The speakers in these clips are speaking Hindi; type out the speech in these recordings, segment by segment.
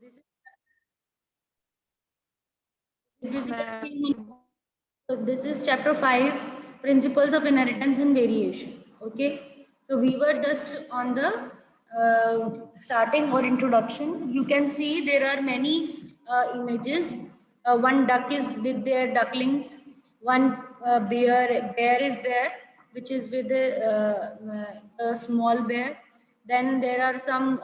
Yes, basically, ma'am. so this is chapter 5, principles of inheritance and variation. Okay, so we were just on the starting or introduction. You can see there are many images. One duck is with their ducklings. One bear is there, which is with a small bear. Then there are some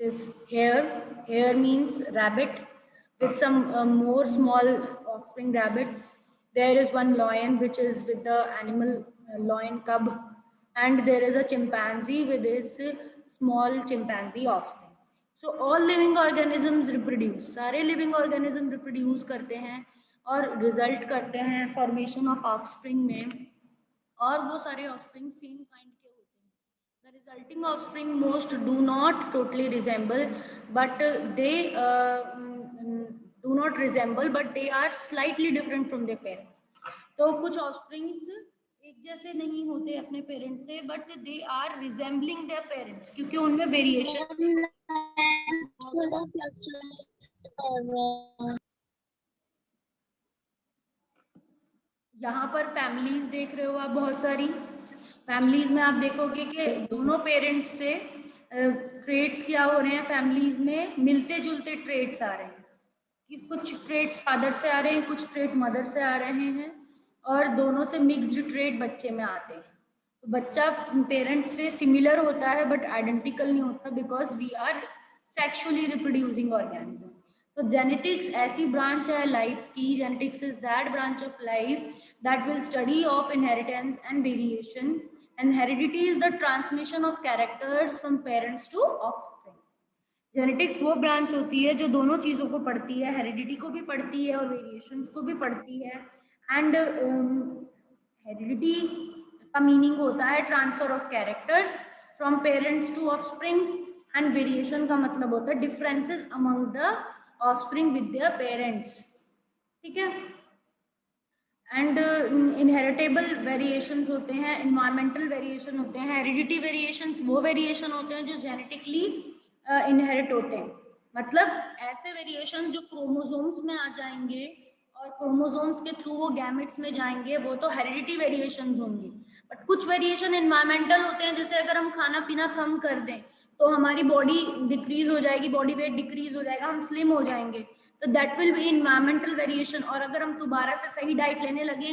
this hare means rabbit with some more small offspring rabbits. There is one lion which is with the animal lion cub, and there is a chimpanzee with his small chimpanzee offspring. So all living organisms reproduce, सारे living organism reproduce करते हैं और result करते हैं formation of offspring में, और वो सारे offspring same kind के होते हैं. The resulting offspring most do not totally resemble, but do not resemble, but they are slightly different from their parents. तो कुछ offsprings एक जैसे नहीं होते अपने पेरेंट्स से, but they are resembling their parents, क्योंकि उनमें वेरिएशन. यहाँ पर फैमिलीज देख रहे हो आप, बहुत सारी फैमिलीज में आप देखोगे कि दोनों पेरेंट्स से ट्रेड्स क्या हो रहे हैं, फैमिलीज में मिलते जुलते ट्रेड्स आ रहे हैं, कि कुछ ट्रेड्स फादर से आ रहे हैं, कुछ ट्रेड मदर से आ रहे हैं, और दोनों से मिक्स्ड ट्रेड बच्चे में आते हैं. तो बच्चा पेरेंट्स से सिमिलर होता है बट आइडेंटिकल नहीं होता, because we are sexually reproducing organism. तो जेनेटिक्स ऐसी ब्रांच है लाइफ की, genetics is that branch of life that will study of inheritance and variation, and heredity is the transmission of characters from parents to offspring. Genetics वो ब्रांच होती है जो दोनों चीज़ों को पढ़ती है, हेरिडिटी को भी पढ़ती है और वेरिएशंस को भी पढ़ती है. एंड हेरिडिटी का मीनिंग होता है transfer of characters from parents to offsprings, and variation का मतलब होता है differences among the offspring with their parents. ठीक है. एंड इनहेरिटेबल वेरिएशंस होते हैं, इन्वायरमेंटल वेरिएशन होते हैं, हेरिडिटी वेरिएशंस वो वेरिएशन होते हैं जो जेनेटिकली इनहेरिट होते हैं. मतलब ऐसे वेरिएशंस जो क्रोमोसोम्स में आ जाएंगे और क्रोमोसोम्स के थ्रू वो गैमेट्स में जाएंगे, वो तो हेरिडिटी वेरिएशंस होंगे. बट कुछ वेरिएशन इन्वायरमेंटल होते हैं, जैसे अगर हम खाना पीना कम कर दें तो हमारी बॉडी डिक्रीज हो जाएगी, बॉडी वेट डिक्रीज हो जाएगा, हम स्लिम हो जाएंगे, तो that will be environmental variation. और अगर हम दोबारा से सही डाइट लेने लगे,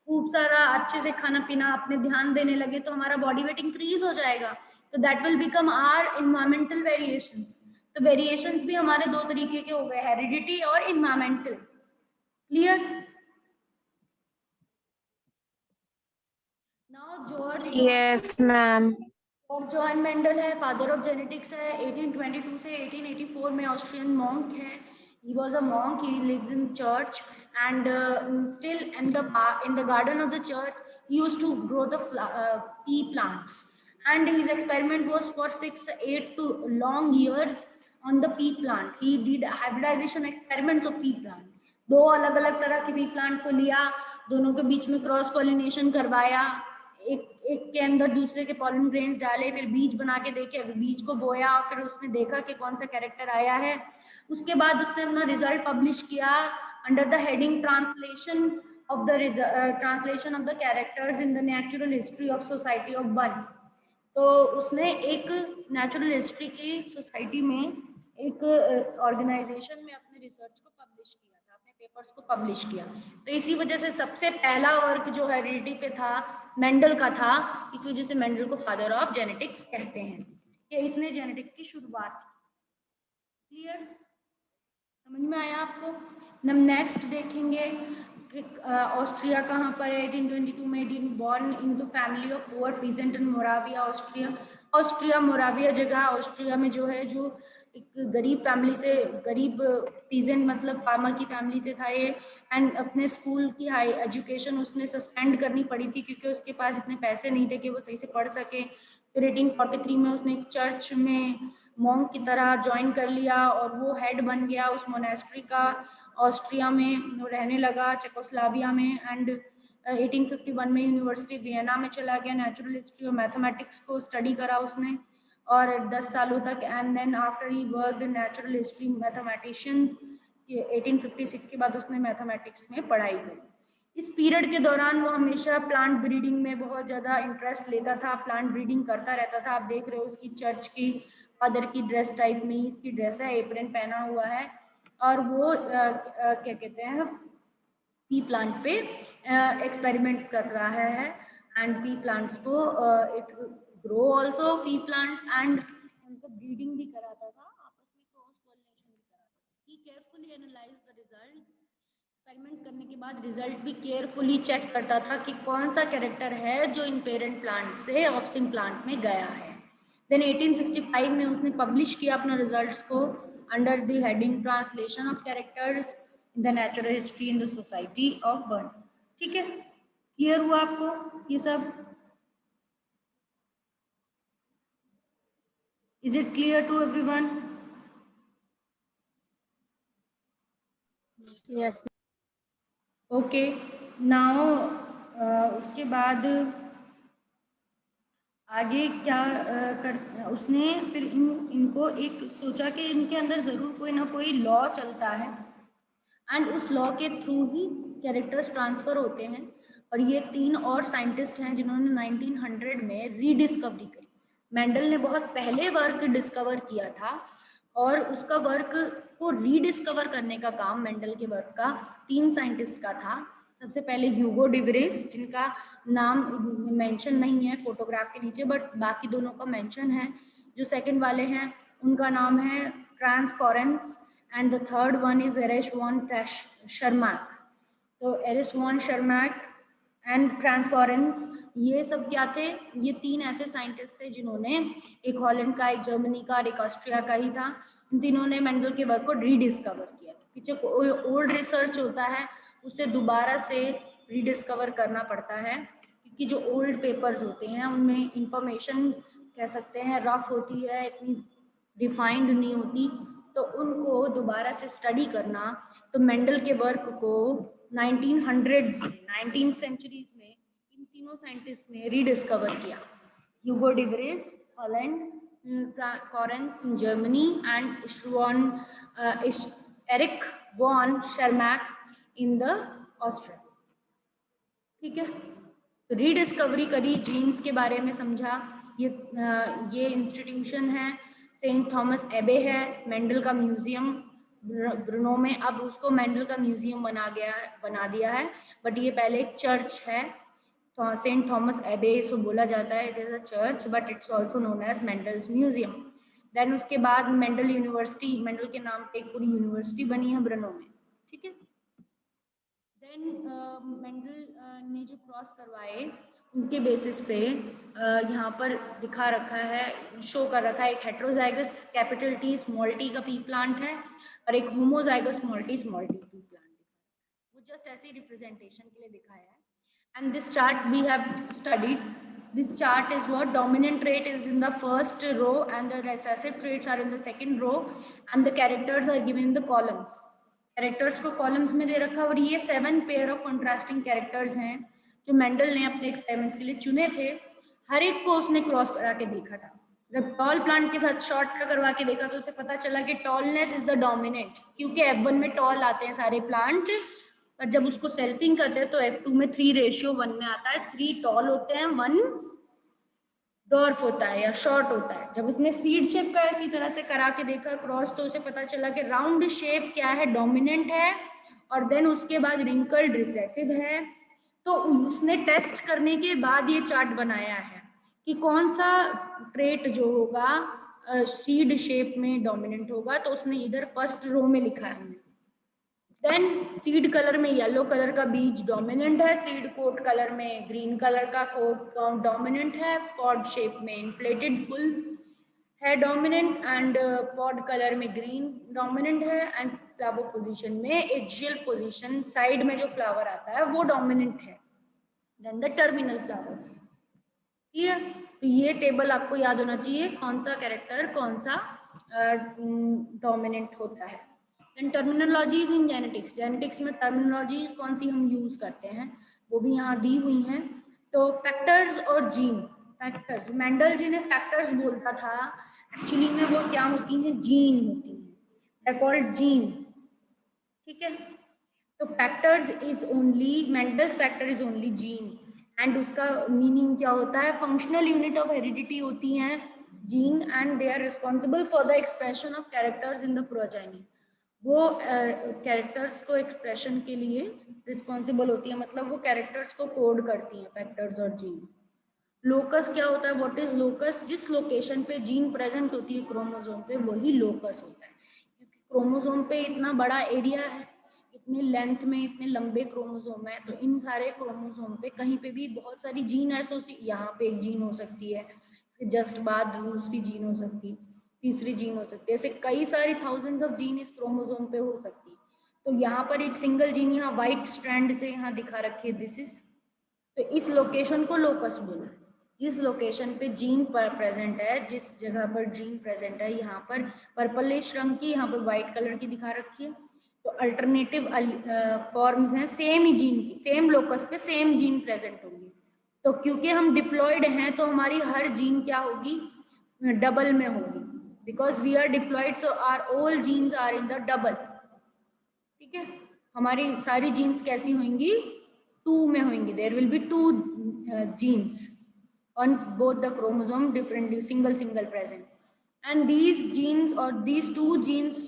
खूब सारा अच्छे से खाना पीना अपने ध्यान देने लगे, तो हमारा बॉडी वेट इंक्रीज हो जाएगा, तो that will become are environmental variations. तो वेरिएशंस भी हमारे दो तरीके के हो गए, हेरिडिटी और environmental. Clear? Now George Yes, ma'am. और जॉन मेंडल है, फादर ऑफ जेनेटिक्स है. 1822 से 1884 में ऑस्ट्रियन मॉन्क है. He was a monk. He lives in church, and still in the garden of the church, he used to grow the pea plants. And his experiment was for 8 to long years on the pea plant. He did hybridization experiments of pea plant. दो अलग अलग तरह के pea plant को लिया, दोनों के बीच में क्रॉस पॉलिनेशन करवाया, एक के अंदर दूसरे के पॉलन ग्रेन्स डाले, फिर बीज बना के देखे, बीज को बोया, फिर उसमें देखा कि कौन सा कैरेक्टर आया है. उसके बाद उसने अपना रिजल्ट पब्लिश किया under the heading translation of the characters in the natural history of society of one. तो उसने एक नेचुरल हिस्ट्री की सोसाइटी में एक ऑर्गेनाइजेशन में अपने रिसर्च को पब्लिश किया था, अपने पेपर्स को पब्लिश किया. तो इसी वजह से सबसे पहला वर्क जो हेरिडिटी पे था मेंडल का था, इस वजह से मेंडल को फादर ऑफ जेनेटिक्स कहते हैं, कि इसने जेनेटिक की शुरुआत की. क्लियर? समझ में आया आपको? हम नेक्स्ट देखेंगे कि ऑस्ट्रिया कहाँ पर है. 1822 में born in the family of poor peasant in Moravia, Austria. Austria Moravia जगह ऑस्ट्रिया में जो है, जो एक गरीब फैमिली से, गरीब पीजेंट मतलब फार्मर की फैमिली से था ये. एंड अपने स्कूल की हाई एजुकेशन उसने सस्पेंड करनी पड़ी थी, क्योंकि उसके पास इतने पैसे नहीं थे कि वो सही से पढ़ सके. फिर 1843 में उसने एक चर्च में मॉन्क की तरह ज्वाइन कर लिया और वो हेड बन गया उस मोनेस्ट्री का. ऑस्ट्रिया में वो रहने लगा, चेकोस्लाविया में. एंड 1851 में यूनिवर्सिटी वियना में चला गया, नेचुरल हिस्ट्री और मैथमेटिक्स को स्टडी करा उसने. और 10 सालों तक, and then after he worked in natural history mathematicians, 1856 के बाद उसने मैथमेटिक्स में पढ़ाई करी। इस पीरियड के दौरान वो हमेशा प्लांट ब्रीडिंग में बहुत ज़्यादा इंटरेस्ट लेता था, प्लांट ब्रीडिंग करता रहता था। आप देख रहे हो उसकी चर्च की फादर की ड्रेस टाइप में ही इसकी ड्रेस है, एप्रन पहना हुआ है, और वो क्या कहते हैं, पी प्लांट पे एक्सपेरिमेंट कर रहा है, एंड पी प्लांट्स को it grow also P plants, and उनको ब्रीडिंग भी कराता था, आपस में क्रॉस पॉलिनेशन भी कराता था। He carefully analyse the result, experiment करने के बाद रिजल्ट भी केयरफुली चेक करता था कि कौन सा कैरेक्टर है जो इन पेरेंट प्लांट से ऑफस्प्रिंग प्लांट में गया है। देन 1865 में उसने पब्लिश किया अपना रिजल्ट्स को under the heading translation of characters in the natural history in the society of Bern. ठीक है, क्लियर हुआ आपको ये सब? Is it clear to everyone? Yes. Okay, now उसके बाद आगे क्या उसने फिर इनको एक सोचा कि इनके अंदर ज़रूर कोई ना कोई लॉ चलता है, एंड उस लॉ के थ्रू ही कैरेक्टर्स ट्रांसफ़र होते हैं। और ये 3 और साइंटिस्ट हैं जिन्होंने 1900 में रीडिस्कवरी करी। मेंडल ने बहुत पहले वर्क डिस्कवर किया था, और उसका वर्क को रीडिस्कवर करने का काम मेंडल के वर्क का 3 साइंटिस्ट का था। सबसे पहले ह्यूगो डिवरेस, जिनका नाम मेंशन नहीं है फोटोग्राफ के नीचे, बट बाकी दोनों का मेंशन है। जो सेकंड वाले हैं उनका नाम है Franz Correns, and the third one is Erich von Tschermak. तो Erich von Tschermak and Franz Correns, ये सब क्या थे? ये 3 ऐसे साइंटिस्ट थे जिन्होंने, एक हॉलैंड का, एक जर्मनी का और एक ऑस्ट्रिया का ही था, इन तीनों ने मेंडल के वर्क को रीडिस्कवर किया। पीछे ओल्ड रिसर्च होता है उसे दोबारा से रीडिस्कवर करना पड़ता है, क्योंकि जो ओल्ड पेपर्स होते हैं उनमें इंफॉर्मेशन कह सकते हैं रफ होती है, इतनी डिफाइंड नहीं होती, तो उनको दोबारा से स्टडी करना। तो मेंडल के वर्क को 1900s में, 19th सेंचुरीज में इन तीनों साइंटिस्ट ने रीडिस्कवर किया। Hugo de Vries Holland, Correns in Germany, and Erich von Tschermak in the Austria. ठीक है, तो रीडिस्कवरी करी, जीन्स के बारे में समझा। ये इंस्टीट्यूशन है, सेंट थॉमस एबे है, मेंडल का म्यूजियम ब्रुनो में, अब उसको मेंडल का म्यूजियम बना दिया है, बट ये पहले एक चर्च है। तो सेंट थॉमस एबे इसको बोला जाता है, it is a church, but it's also known as Mendel's museum. Then उसके बाद मेंडल यूनिवर्सिटी, मेंडल के नाम पे एक पूरी यूनिवर्सिटी बनी है ब्रुनो में। ठीक है, देन मेंडल ने जो क्रॉस करवाए उनके बेसिस पे यहाँ पर दिखा रखा है, शो कर रखा है, एक heterozygous capital T small T का पी प्लांट है, और एक homozygous small T pea plant. वो जस्ट ऐसे रिप्रेजेंटेशन के लिए दिखाया है। And this chart we have studied, this chart is what dominant trait is in the first row and the recessive traits are in the second row, and the characters are given in the columns. Characters को कॉलम्स में दे रखा, और ये 7 पेयर ऑफ कंट्रास्टिंग कैरेक्टर्स हैं जो मेंडल ने अपने एक्सपेरिमेंट्स के लिए चुने थे। हर एक को उसने क्रॉस करा के देखा था। जब टॉल प्लांट के साथ शॉर्ट का करवा के देखा तो उसे पता चला कि टॉलनेस इज द डोमिनेंट, क्योंकि F1 में टॉल आते हैं सारे प्लांट, पर जब उसको सेल्फिंग करते हैं तो F2 में 3:1 में आता है, 3 टॉल होते हैं, 1 डॉर्फ होता है या शॉर्ट होता है। जब उसने सीड शेप का इसी तरह से करा के देखा क्रॉस, तो उसे पता चला कि राउंड शेप क्या है, डोमिनेंट है, और देन उसके बाद रिंकल्ड रिसेसिव है। तो उसने टेस्ट करने के बाद ये चार्ट बनाया है कि कौन सा ट्रेट जो होगा सीड शेप में डोमिनेंट होगा, तो उसने इधर फर्स्ट रो में लिखा है। देन सीड कलर में येलो कलर का बीज डोमिनेंट है, सीड कोट कलर में ग्रीन कलर का कोट डोमिनेंट है, पॉड शेप में इन्फ्लेटेड फुल है डोमिनेंट, एंड पॉड कलर में ग्रीन डोमिनेंट है, एंड फ्लावर पोजीशन में एक्सियल पोजीशन साइड में जो फ्लावर आता है वो डोमिनेंट है। Then the terminal flowers. Clear? तो ये टेबल आपको याद होना चाहिए, कौन सा कैरेक्टर कौन सा डोमिनेंट होता है। टर्मिनोलॉजीज इन जेनेटिक्स, जेनेटिक्स में टर्मिनोलॉजीज कौन सी हम यूज करते हैं वो भी यहाँ दी हुई हैं। तो फैक्टर्स और जीन, फैक्टर्स, मेंडल जी ने फैक्टर्स बोलता था, एक्चुअली में वो क्या होती हैं, जीन होती हैं, दे कॉल्ड जीन, ठीक है। तो factors is only, Mendel's factor is only gene, and उसका मीनिंग क्या होता है, फंक्शनल यूनिट ऑफ हेरिडिटी होती हैं gene, and they are responsible for the expression of characters in the progeny. वो कैरेक्टर्स को एक्सप्रेशन के लिए रिस्पॉन्सिबल होती है, मतलब वो कैरेक्टर्स को कोड करती हैं, फैक्टर्स और जीन। लोकस क्या होता है, व्हाट इज लोकस, जिस लोकेशन पे जीन प्रेजेंट होती है क्रोमोसोम पे, वही लोकस होता है, क्योंकि क्रोमोसोम पे इतना बड़ा एरिया है, इतने लेंथ में इतने लंबे क्रोमोसोम है, तो इन सारे क्रोमोसोम पे कहीं पे भी बहुत सारी जीन एसोसिएट, यहाँ पे एक जीन हो सकती है, इसके जस्ट बाद दूसरी जीन हो सकती है, तीसरी जीन हो सकती है, ऐसे कई सारी थाउजेंड्स ऑफ जीन इस क्रोमोसोम पे हो सकती है। तो यहाँ पर एक सिंगल जीन यहाँ व्हाइट स्ट्रैंड से यहाँ दिखा रखी है, दिस इज, तो इस लोकेशन को लोकस बोला। जिस लोकेशन पे जीन पर प्रेजेंट है, जिस जगह पर जीन प्रेजेंट है, यहाँ पर पर्पलिश रंग की, यहाँ पर व्हाइट कलर की दिखा रखी है, तो अल्टरनेटिव फॉर्म्स हैं सेम ही जीन की, सेम लोकस पे सेम जीन प्रेजेंट होंगी। तो क्योंकि हम डिप्लॉयड हैं, तो हमारी हर जीन क्या होगी, डबल में होगी, because we are diploid, so are all genes are in the double, ठीक है। हमारी सारी जीन्स कैसी होंगी, टू में होंगी, there will be two genes on both the chromosome, different single present, and these genes or these two genes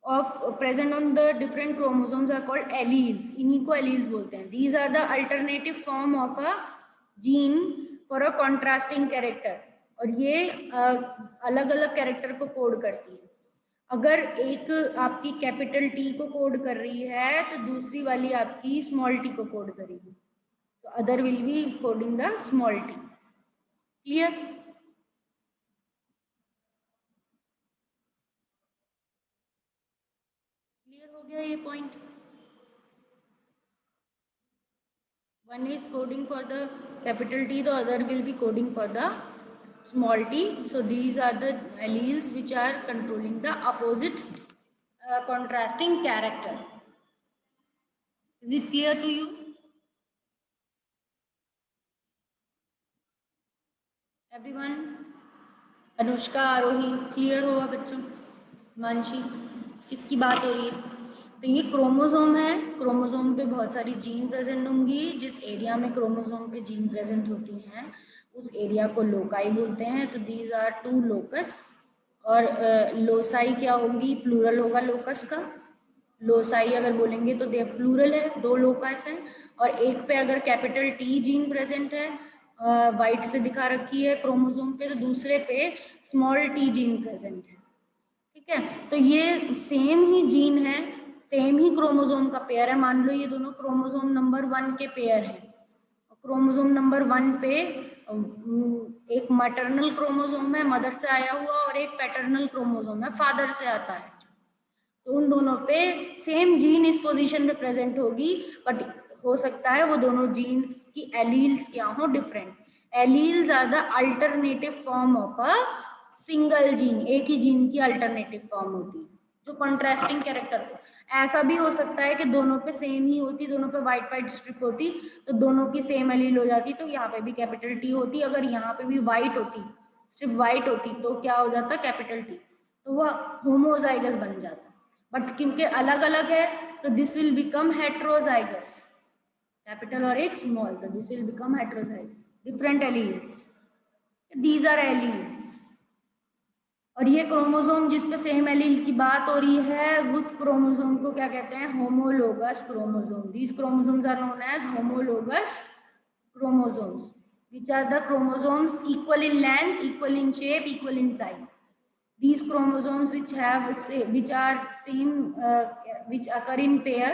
of present on the different chromosomes are called alleles, इन्हीं को alleles बोलते हैं। These are the alternative form of a gene for a contrasting character, और ये अलग अलग कैरेक्टर को कोड करती है। अगर एक आपकी कैपिटल टी को कोड कर रही है, तो दूसरी वाली आपकी स्मॉल टी को कोड करेगी, so other will be coding the small t, clear? Clear हो गया ये point? One is coding for the capital T, the other will be coding for the small t, so these are the alleles which are controlling the opposite contrasting character. Is it clear to you? Everyone? Anushka, Aarohi, clear हुआ बच्चों? मानसी, किसकी बात हो रही है? तो ये क्रोमोसोम है, क्रोमोसोम पे बहुत सारी जीन प्रेजेंट होंगी, जिस एरिया में क्रोमोसोम पे जीन प्रेजेंट होती हैं उस एरिया को लोकाई बोलते हैं। तो दीज आर टू लोकस, और लोसाई क्या होगी, प्लूरल होगा लोकस का, लोसाई अगर बोलेंगे तो दे प्लूरल है, दो लोकस है, और एक पे अगर कैपिटल टी जीन प्रेजेंट है, वाइट से दिखा रखी है क्रोमोसोम पे, तो दूसरे पे स्मॉल टी जीन प्रेजेंट है, ठीक है। तो ये सेम ही जीन है, सेम ही क्रोमोसोम का पेयर है, मान लो ये दोनों क्रोमोसोम नंबर 1 के पेयर है, क्रोमोसोम नंबर 1 पे एक मैटरनल क्रोमोसोम है, मदर से आया हुआ, और एक पैटर्नल क्रोमोसोम है, फादर से आता है, तो उन दोनों पे सेम जीन इस पोजीशन पे प्रेजेंट होगी, बट हो सकता है वो दोनों जीन्स की एलील्स क्या हो, different. Alleles are the alternative form of a single gene, एक ही जीन की अल्टरनेटिव फॉर्म होती है जो कॉन्ट्रास्टिंग कैरेक्टर। ऐसा भी हो सकता है कि दोनों पे सेम ही होती, दोनों पे व्हाइट व्हाइट स्ट्रिप होती, तो दोनों की सेम एलील हो जाती, तो यहाँ पे भी कैपिटल टी होती, अगर यहाँ पे भी व्हाइट होती, स्ट्रिप व्हाइट होती, तो क्या हो जाता, कैपिटल टी, तो वह होमोजाइगस बन जाता। बट क्योंकि अलग अलग है, तो this will become heterozygous, capital और एक स्मॉल, तो this will become heterozygous, different alleles, these are alleles. और ये क्रोमोसोम जिस पे सेम एलील की बात हो रही है, उस क्रोमोसोम को क्या कहते हैं, homologous chromosome. These chromosomes are known as homologous chromosomes, which are the chromosomes equal in length, equal in shape, equal in size. These chromosomes which are same, which occur in pair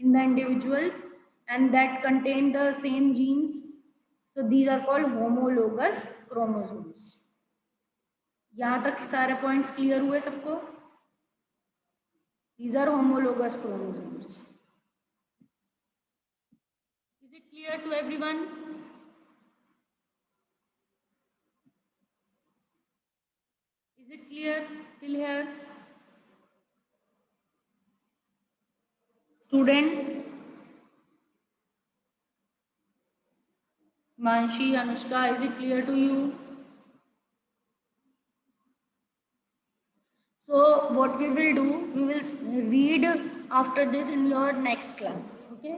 in the individuals and that contain the same genes, so these are called homologous chromosomes. यहाँ तक सारे पॉइंट्स क्लियर हुए सबको? These are homologous chromosomes. Is it clear to everyone? Is it clear till here? Students? Manshi, Anushka, is it clear to you? So what we will do, we will read after this in your next class. Okay?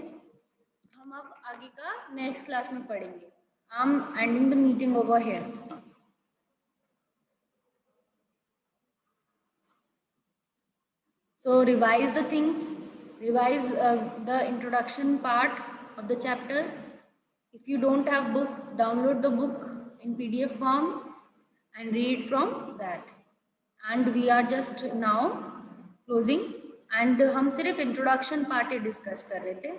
हम अब आगे का नेक्स्ट क्लास में पढ़ेंगे. I'm ending the meeting over here. So revise the things, revise the introduction part of the chapter. If you don't have book, download the book in PDF form and read from that. And we are just now closing. And हम सिर्फ इंट्रोडक्शन पार्ट ही डिस्कस कर रहे थे.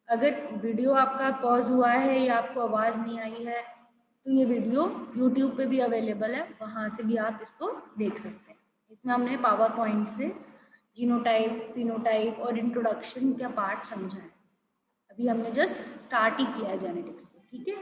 अगर वीडियो आपका पॉज हुआ है या आपको आवाज़ नहीं आई है तो ये वीडियो यूट्यूब पे भी अवेलेबल है, वहाँ से भी आप इसको देख सकते हैं. इसमें हमने पावर पॉइंट से जीनोटाइप, फिनोटाइप और इंट्रोडक्शन का पार्ट समझा है. अभी हमने जस्ट स्टार्ट ही किया है जेनेटिक्स को. ठीक है.